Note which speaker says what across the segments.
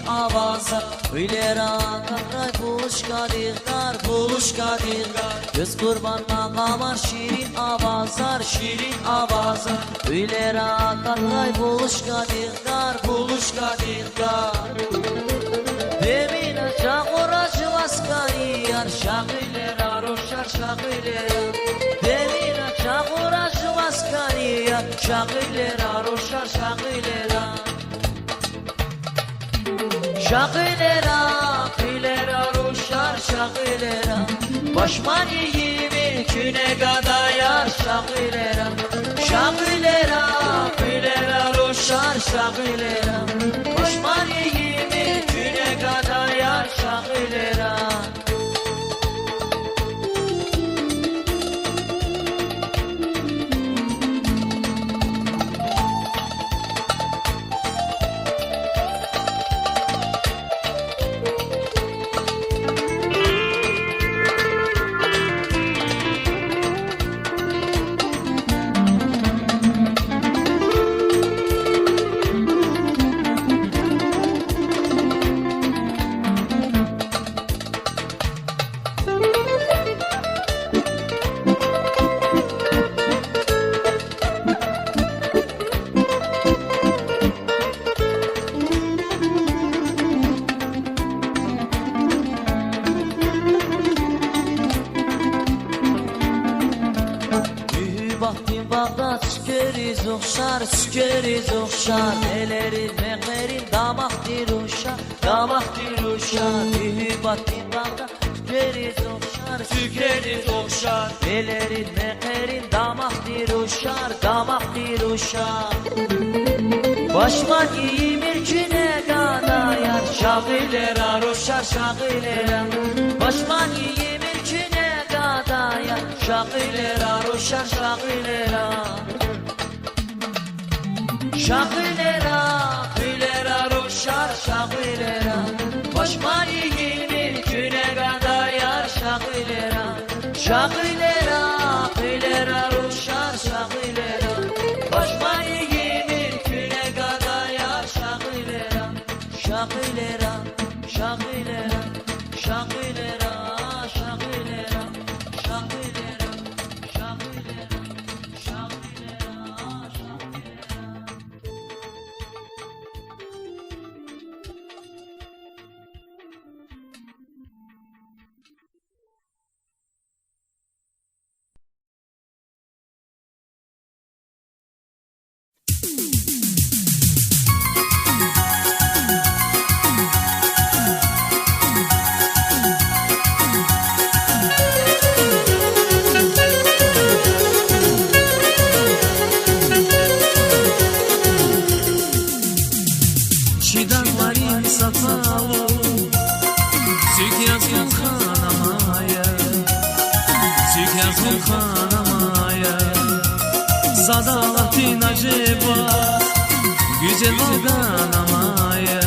Speaker 1: avaza Öyle rakatray buluşka diğgar Göz kurbanına kamar şirin avazar Öyle rakatray buluşka diğgar Demine çakura şıvaskari yar şakilera roşar şakilera Demine çakura şıvaskari yar şakilera roşar şakilera Şakilera roşar şakilera Başmani yimi küne gada yar şakilera Şakilera roşar şakilera Başmani yimi küne gada yar şakilera Vaktin bağda tükeriz okşar Elerin meklerin damak diruşar Vaktin bağda tükeriz okşar Elerin meklerin damak diruşar Başman iyimir küne gada yar şakilera roşar şakilera Başman iyimir küne gada yar şakilera roşar şakilera Şakilera roşar şakilera Başman iyimir küne gada yar şakilera Şakilera roşar şakilera Başman iyimir küne gada yar şakilera Şakilera Şakilera Şakilera Şakilera Şakilera Şakilera
Speaker 2: Zadalatin acaba Güzel valganamaya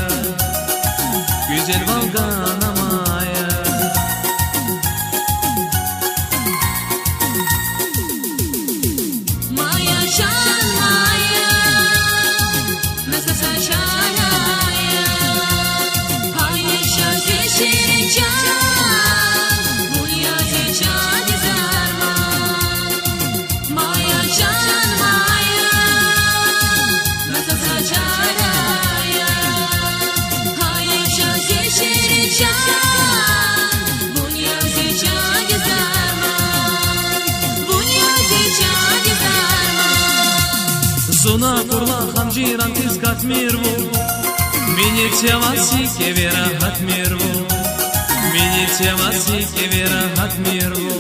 Speaker 2: Güzel valganamaya
Speaker 3: Maya şan maya Nasıl şanaya Hayır şarkı şircan Bulya zecan zarman Maya şan maya Nasıl şanaya Hayır şarkı şircan Bulya zecan zarman Bulya zecan zarman
Speaker 2: Зуна турла хамжиран тискат мирву Мини теваси кевера хат мирву Мини теваси кевера хат мирву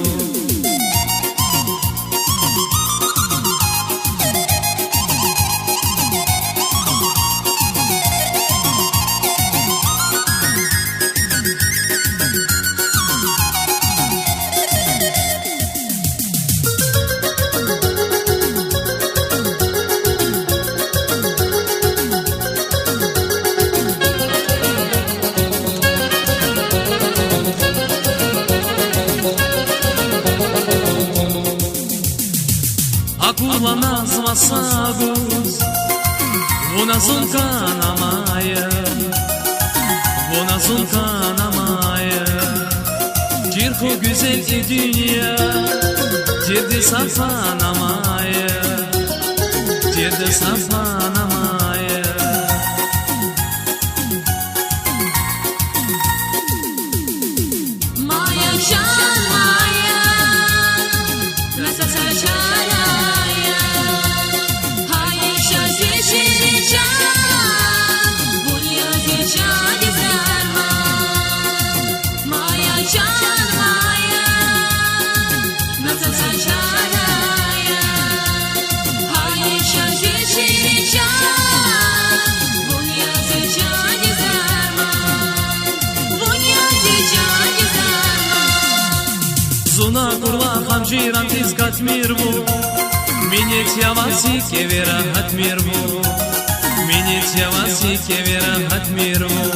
Speaker 2: Акула назваться гусь, у нас улка на мая, bu nasıl kanamaya. Cirku güzel dünya, cirdi safanamaya, cirdi safanamaya.
Speaker 3: Maya can maya, nasıl şaraya, hayır şazi şirican, bunya geçan izlerman. Maya can maya, nasıl şaraya, hayır şazi şirican, bunya geçan izlerman. Bunya geçan izlerman.
Speaker 2: Zuna kurva hamjiran tizkat mirvu, minit yavasi kevera hat mirvu, minit yavasi kevera hat mirvu.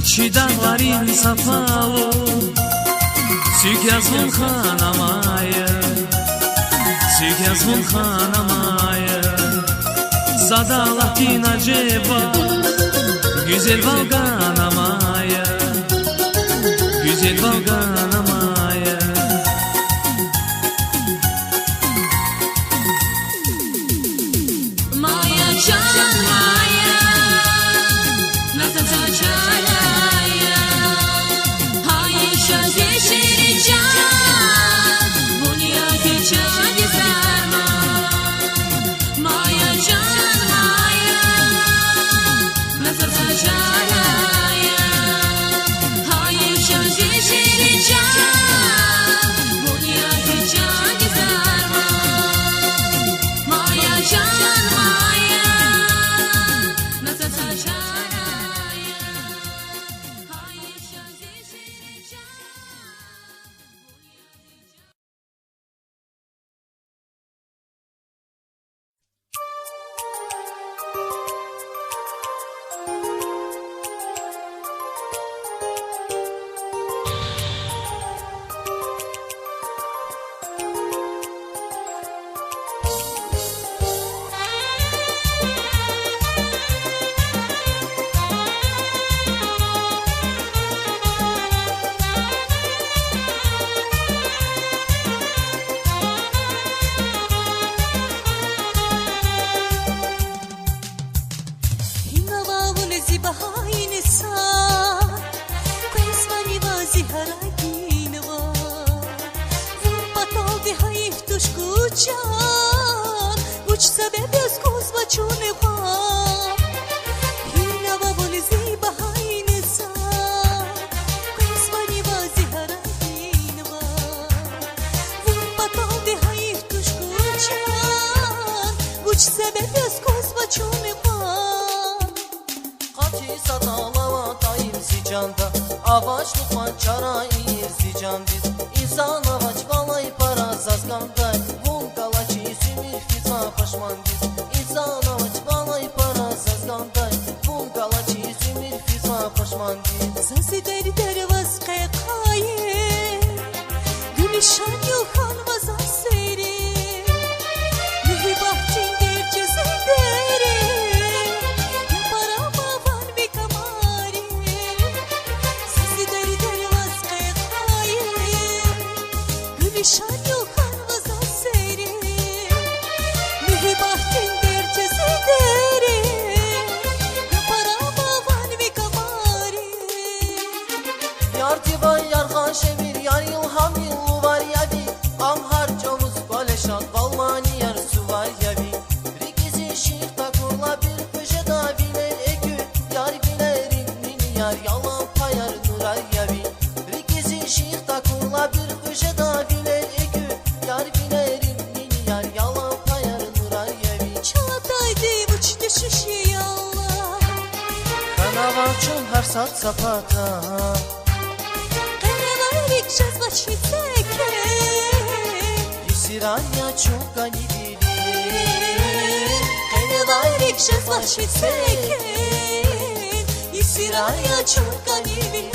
Speaker 2: Çiğdağların safalı, Sükyazın hanamaya, Sükyazın hanamaya. Zadalatin acaba, güzel valganamaya, güzel valganamaya.
Speaker 3: Maya can maya, nasıl şaraya, hayır şazi şirican, bunya geçan izlerman. Maya can maya, nasıl şaraya, hayır şazi şirican, bunya geçan izlerman. Maya can maya, nasıl şaraya, hayır şazi şirican.
Speaker 1: Avaç lukman çara irsi candiz İnsan avaç balay para zazganday Vun kalaçı sümür fiza paşmandiz İnsan avaç balay para zazganday Vun kalaçı sümür fiza paşmandiz
Speaker 3: Sesi deri deri vazke kaye Gülüşan yuhan vazan seyri Mühibahtin dercesi deri Yaparama van bir kamari Sesi deri deri vazke kaye Gülüşan yuhan vazan seyri Mühibahtin dercesi deri Yaparama van bir kamari
Speaker 1: Yarti bay yargan şevir yar ilham yıllı var yabi Am harcamız baleşan balmani yar su var yabi Rikizi şiir takurla bir köşe da biler ekü Yar bilerin mini yar yalan payar nurar yabi Rikizi şiir takurla bir köşe da biler ekü Yar bilerin mini yar yalan payar nurar yabi
Speaker 3: Çağataydı uç düşüşü yallah
Speaker 1: Kanavaçın her sat sapata
Speaker 3: сейчас вачитеке
Speaker 1: Юсирая чука не били
Speaker 3: Кеневайрик сейчас вачитеке Юсирая чука не били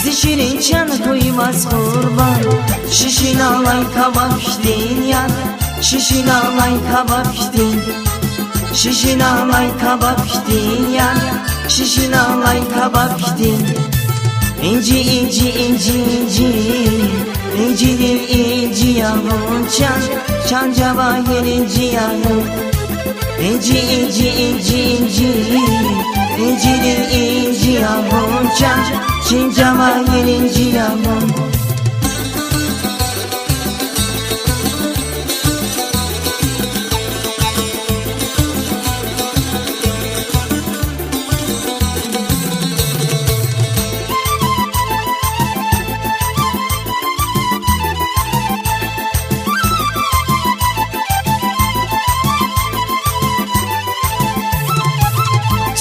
Speaker 4: Zişirin can koymaz kurban Şişin alay kabak iştin yan Şişin alay kabak iştin Şişin alay kabak iştin yan Şişin alay kabak iştin İnci inci inci inci İncidir inci yavrum çan Çan cevahir inci yavrum İnci inci inci inci İncidir inci yavrum çan Çin cevahir inci yavrum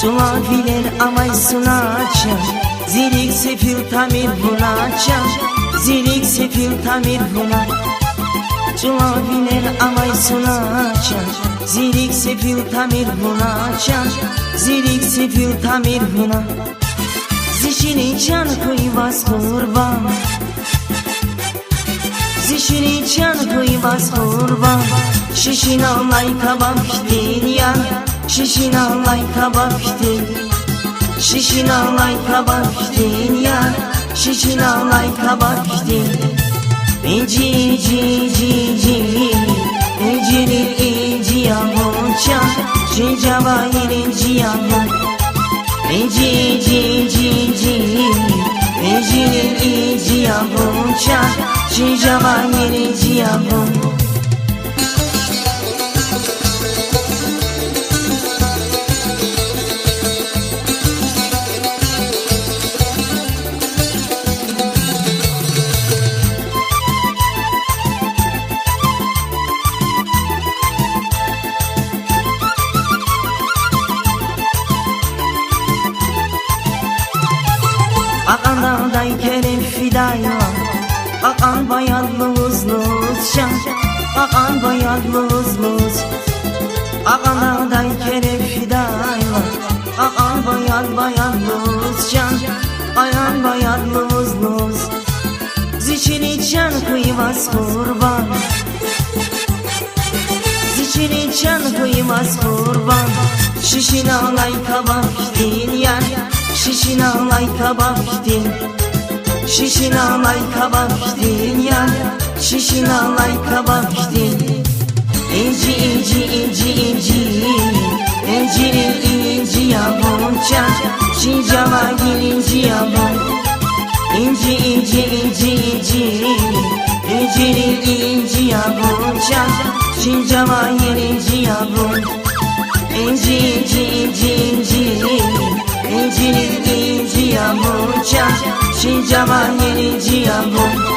Speaker 4: Tulafiler amay sunaçam Zilik sefil tamir bunaçam zirik sefil tamir buna Culabiner amay sunaçan zirik sefil tamir buna çan zirik sefil tamir buna Zişini can koyvaz kurban Zişini can koyvaz kurban Şişin alay kabak din yan Şişin alay kabak din Şişin alay kabak din yan Şişin alay kabak din Eci ci ci ci Eciri eci yavunca Cicava irinci yavun Eci ci ci ci Eciri eci yavunca Cicava irinci yavun Akan dağday kerem fidayla Akan bayadlı uzluz can Akan bayadlı uzluz Akan dağday kerem fidayla Akan bayadlı uz can Ayan bayadlı uzluz Ziçini can kıymaz kurban Ziçini can kıymaz kurban Şişin alay kabak din yan Şişin alay kabak din Şişin alay kabak din yan Şişin alay kabak din İnci inci inci inci İncinin inci yavunca Şincava girinci yavun İnci inci inci inci İncinin inci yavunca Şincava girinci yavun İnci inci inci inci İncinin inci yavunca Şincava girinci yavun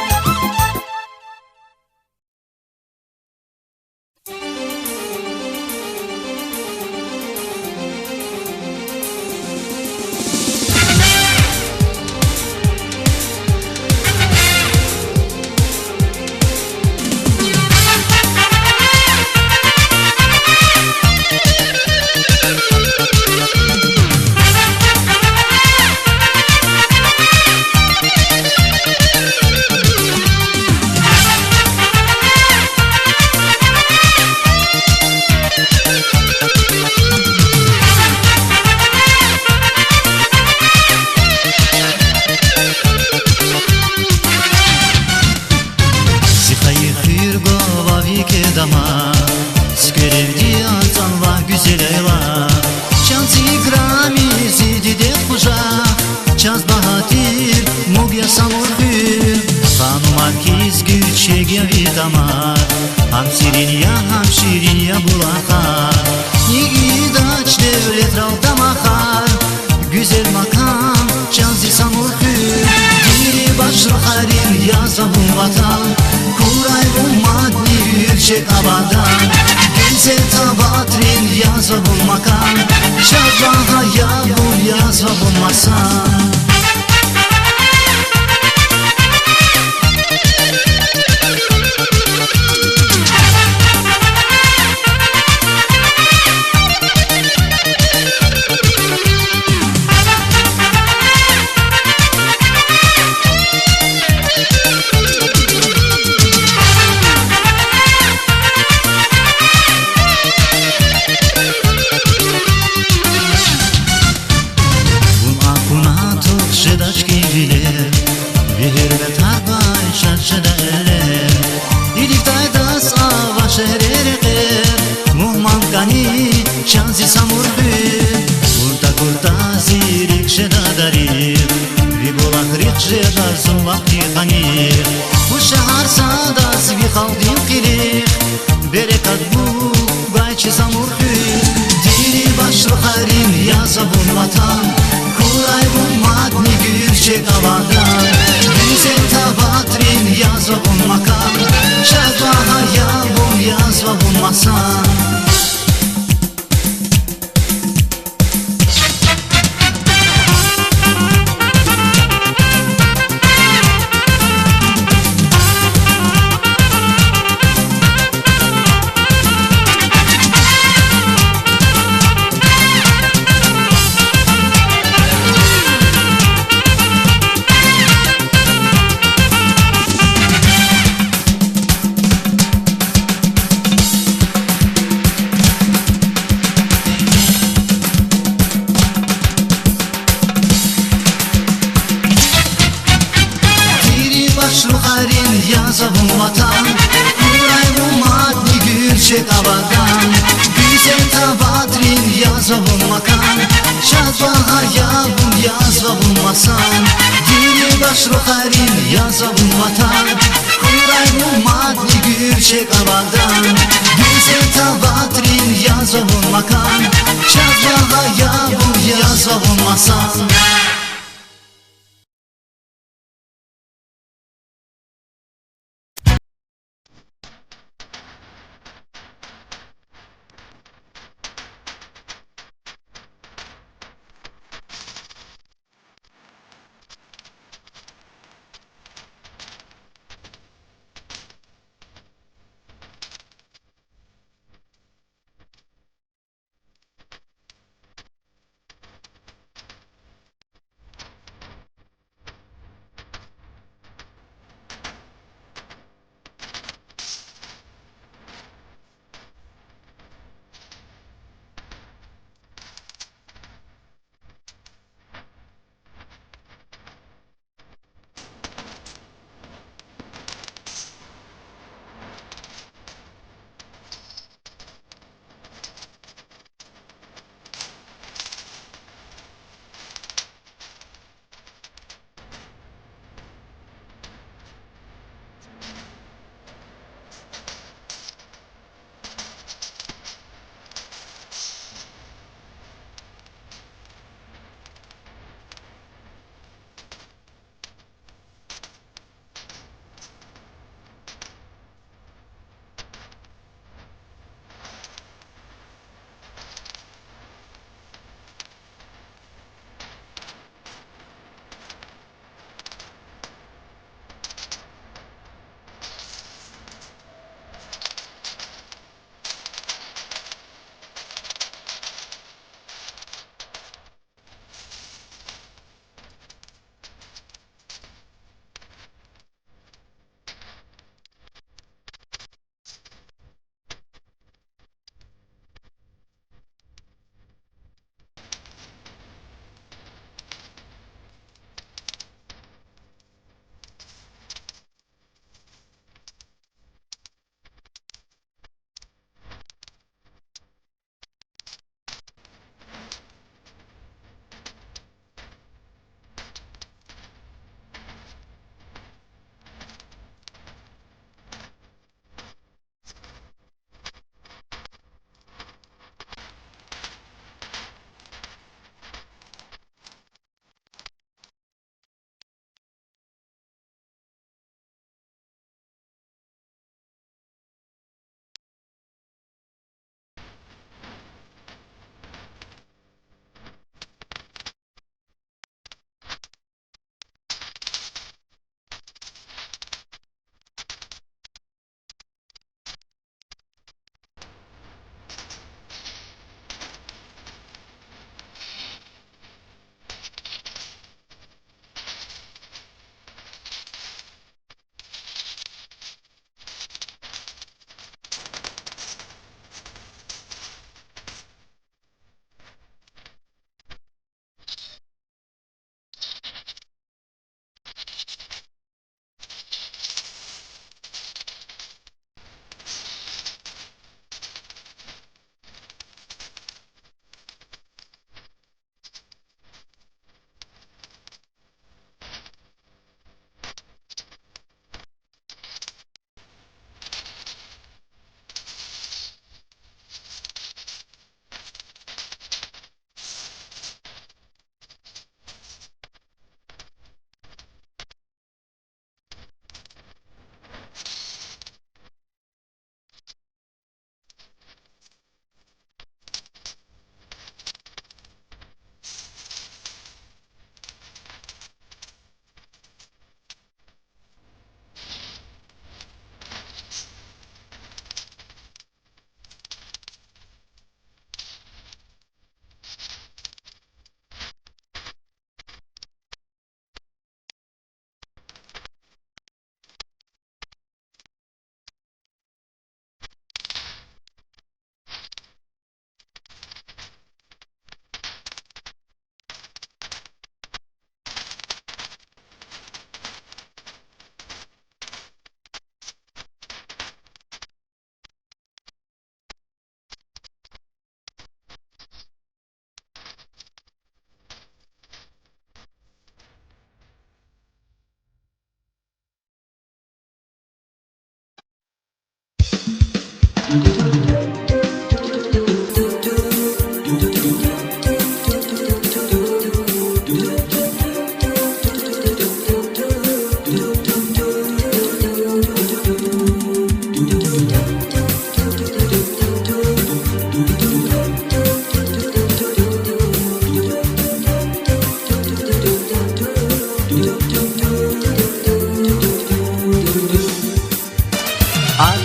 Speaker 5: yazavunmasan Dili qaşroxərin yazavunmatan Xuraymu madli gürçek avaldan Güzel tavatrin yazavunmakan Şazlağa yavu yazavunmasan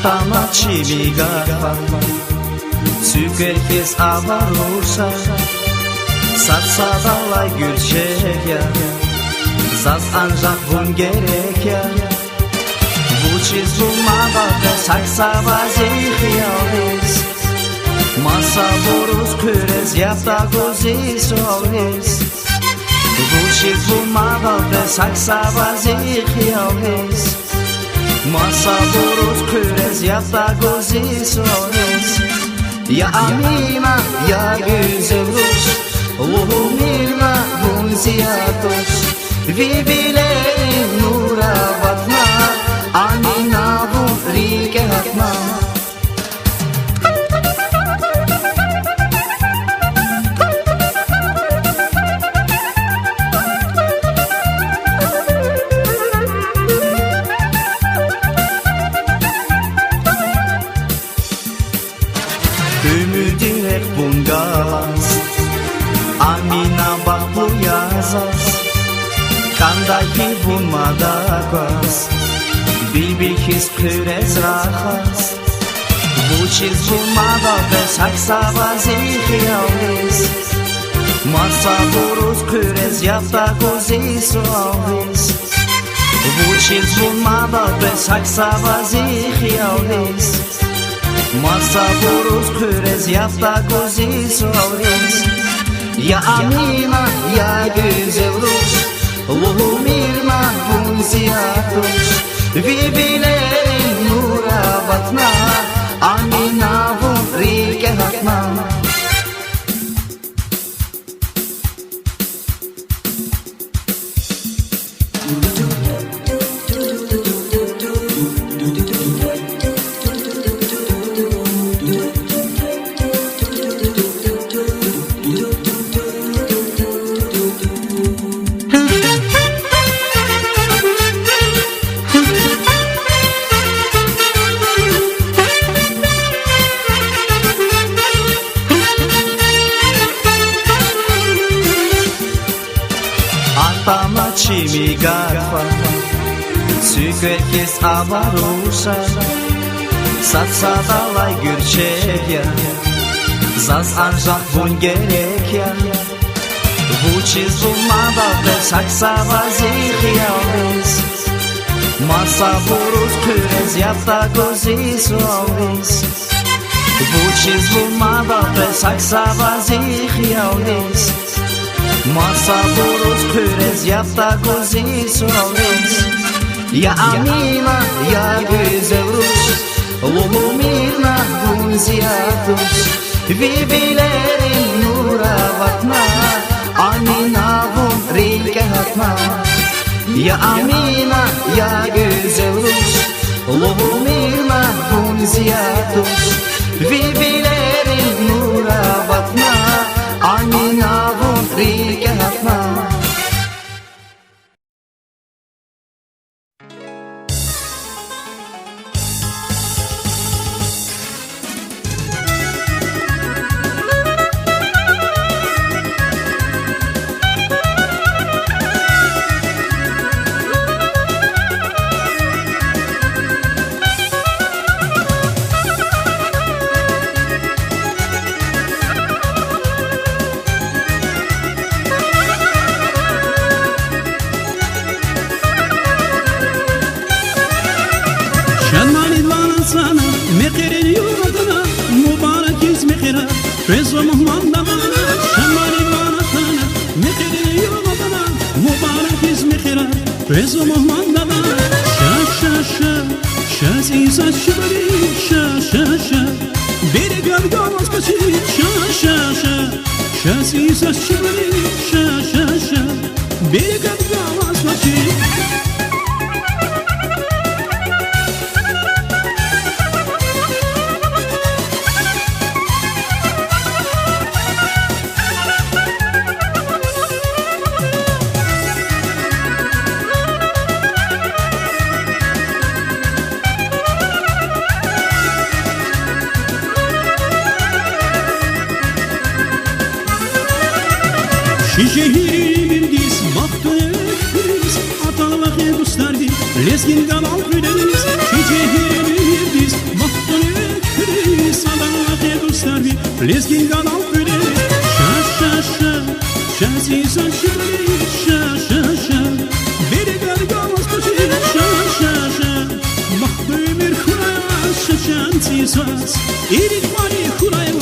Speaker 5: Atama çivigarfa Sükerkes avarursa Satsadalay gülçek ya Zaz ancak bun gerek ya Bu çiz bulmağa ve saksa vaziyhiyaviz Masa boruz kürez yapta gozi soviz Bu çiz bulmağa ve saksa vaziyhiyaviz Masa boruz kürez yapta gozi soviz Ya amima ya güzel Rus Uhu milma bun ziyatos Vivilerin nura batma Amina bu rike hatma Ümidirek bungalas Amina bak bu yazas Kanday ki bulmada kaz Bilbil his kürez rahas Bu çiz bulmada ve saksa vaziyhiyaviz Masa boruz kürez yapta gozi soviz Bu çiz bulmada ve saksa vaziyhiyaviz Masa boruz kürez yapta gozi soviz Ya amima ya güzel Rus Uhu mirma bun ziyatos Vivilerin nura batma Amina bu rike hatma Atama çivigarfa Sükerkes avarursa Satsadalay gürçek ya Zaz ancak bun gerek ya Bu çiz bulmada ve saksa vaziyhiyaviz Masa boruz kürez yapta gozi soviz Bu çiz bulmada ve saksa vaziyhiyaviz Masa boruz kürez yapta gozi soviz Ya amima ya güzel Rus Uhu mirma bun ziyatos Vivilerin nura batma Amina bun rike hatma Ya amima ya güzel Rus Uhu mirma bun ziyatos Vivilerin nura batma Amina bun rike hatma
Speaker 2: Rezo muhammad şamali varatana mekere yomadana mübarek izmekira Rezo muhammad şa isa şibari şa beni gölgavaz kaçı şa isa şibari şa beni gölgavaz kaçı
Speaker 6: Şişehir'in diz baktı kriz Atalık edustardi lezgin kanal güdeniz Şişehir'in diz baktı kriz Atalık edustardi lezgin kanal güdeniz Şa şa şa şasiz aşırı şa şa şa Beri gargamaz başı şa şa şa Baktı bir kurayaz şaşan tizaz İrik bari kurayaz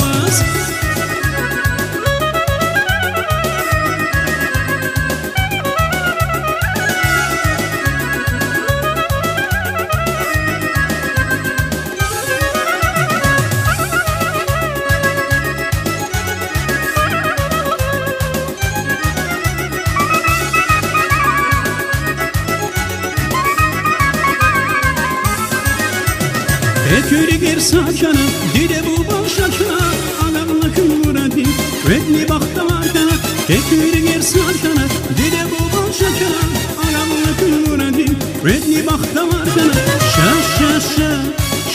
Speaker 6: Eköyli gir sakana, dide bu başakana Ağabeyim muradi, redni bakta markana Eköyli gir sakana, dide bu başakana Ağabeyim muradi, redni bakta markana Şa şa şa,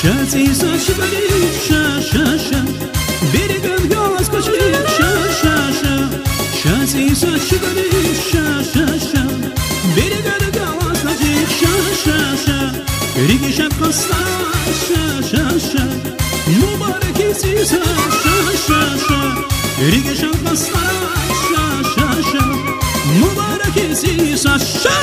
Speaker 6: şasiz aşıbali şa şa şa Beri gölgaz kaçı şa şa şa Şasiz aşıbali şa şa şa Beri gölgaz kaçı şa şa şa Rigi şapkasla şa şa şa Mübarek iziz şa şa şa Rigi şapkasla şa şa şa Mübarek iziz şa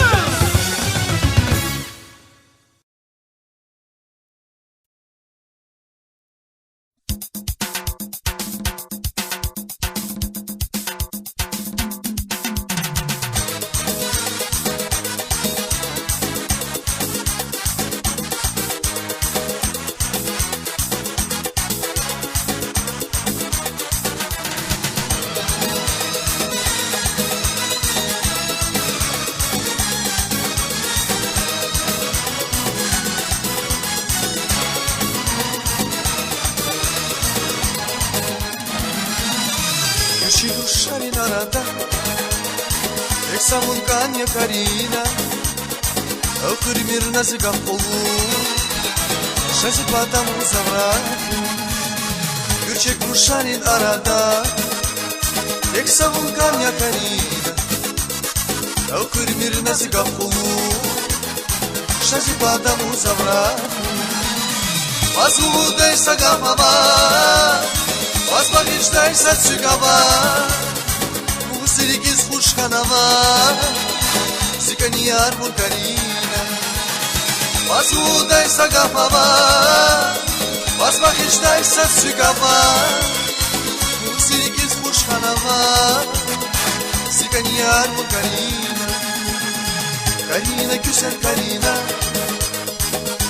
Speaker 7: Шарин арада Ексамун канья карина Окыр мир назыгам полу Шази падам заврату Гürçek ruşarin arada Ексамун канья карина Окыр мир назыгам полу Шази падам заврату Вазулудай сагамама Возблагичтай сацюгава Мусирик из Хушханава Зиканьяр Мункарина Возблагичтай сагамава Возблагичтай сацюгава Мусирик из Хушханава Зиканьяр Мункарина Карина, güzel Карина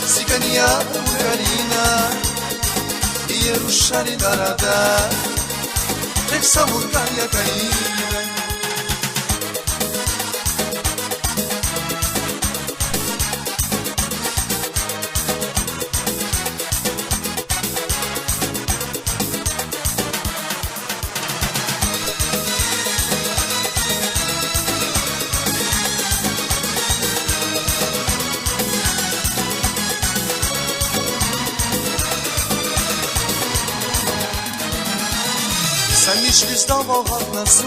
Speaker 7: Zikаньяр Мункарина Yeruşarin arada Tek samurgan yakayım Sen işli zdava hatnasu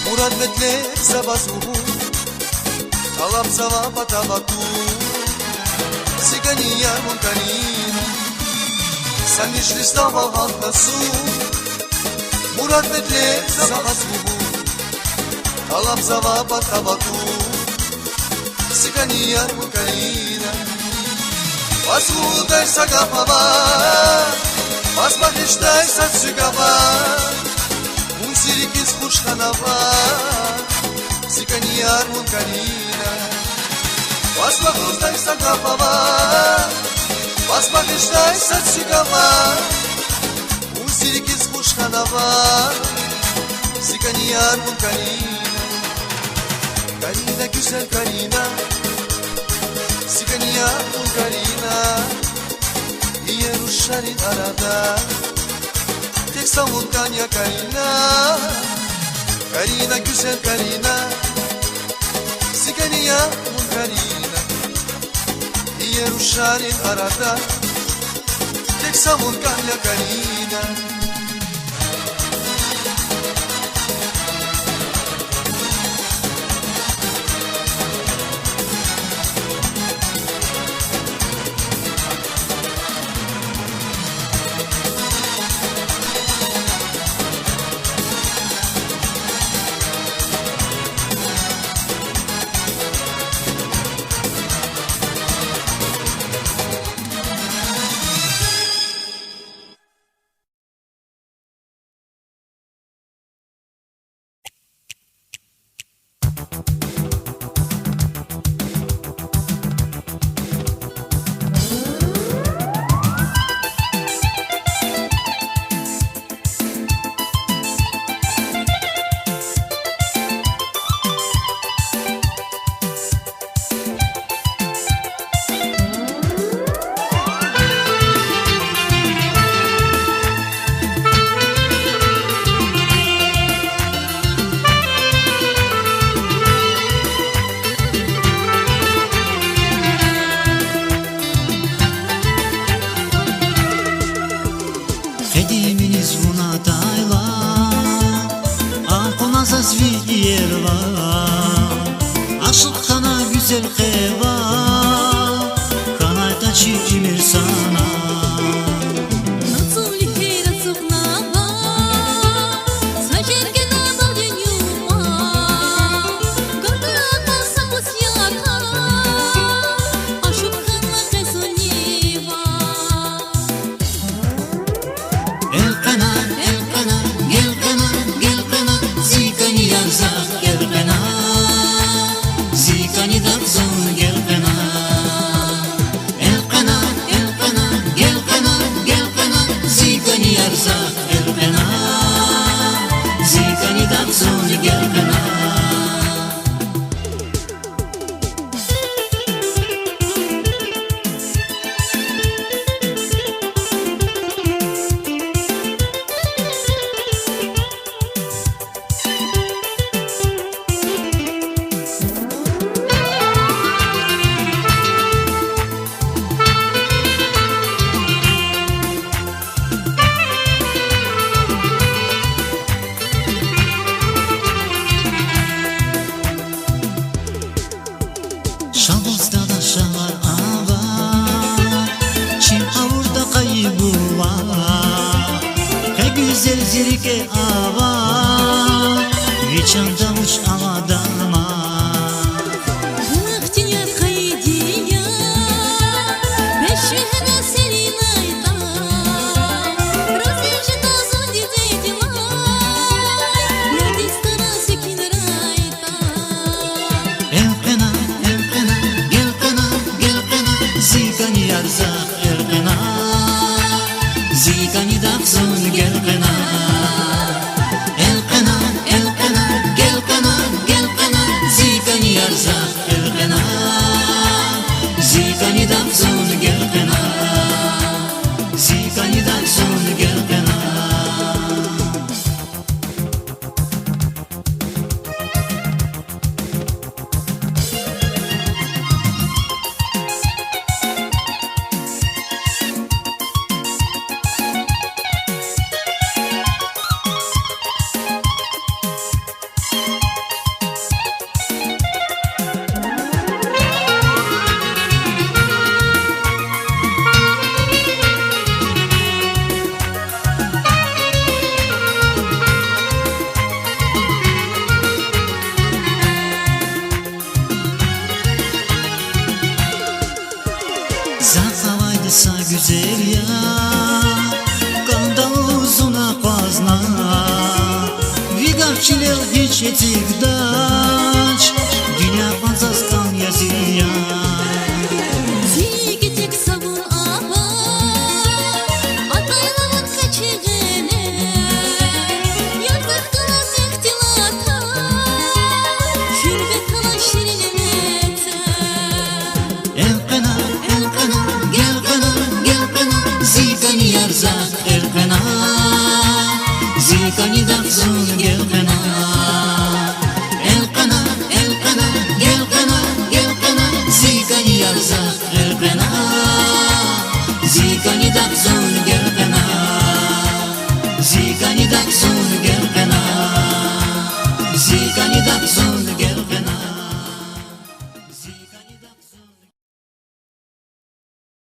Speaker 7: Murad metlek zabazuhu Talab zava patavatu Sigani yar munkanina Sen işli zdava hatnasu Murad metlek zabazuhu Talab zava patavatu Sigani yar munkanina Vazudaj sagapava Возблагичтай сацюгава Мусирик из Хушханава Зиканьяр Мункарина Возблагичтай сагапава Возблагичтай сацюгава Мусирик из Хушханава Зиканьяр Мункарина Карина, güzel Карина Зиканьяр Мункарина Yeruşarin arada Tek savungan ya Karina Karina, güzel Karina Zikaniya Munkarina Yeruşarin arada Tek savungan ya Karina
Speaker 5: güzel heva kanayda çimir sana
Speaker 3: Nasıl hira sıknava Sajerge nava dünyuma Gırgıra sapıs yaka Aşık kanla kesuniva
Speaker 5: El kanar, el kanar, gel kanar, gel kanar Zikani yarzak, gel kanar Zikani dakzon, gel kanar El kanar, el kanar, gel kanar, gel kanar Zikani yarzak, gel kanar Zikani dakzon, gel kanar Şavuzda da şavar ava Çim avurda kaybuva He güzel zirke ava Viçanda uç avadama
Speaker 3: Ihtiyar kaydiya Beşvehena senin ayda Razıcıda zodi deydila Yadistana sekin rayda
Speaker 5: El kanar, el kanar, gel kanar, gel kanar Zikani yarzak, el kanar Zikani dakzon, gel kanar El kanar, el kanar, gel kanar, gel kanar Zikani yarzak, el kanar Zikani dakzon, gel kanar Zikani dakzon, gel kanar Zakavaydısa güzel ya Kanda uzuna pazna Vigavçiler hiç etik daç Dünya panzas kan yazıya
Speaker 3: Zigetek savun ava Ataylavan kaçırgene Yazık kalan ektilata Şürbet kalan şirinemete
Speaker 5: El kanar, el kanar, gel kanar, gel kanar Zikani yarzak, el kanar Zikani dakzon, gel kanar El kanar, el kanar, gel kanar, gel kanar Zikani yarzak, el kanar Zikani dakzon, gel kanar Zikani dakzon, gel kanar Zikani dakzon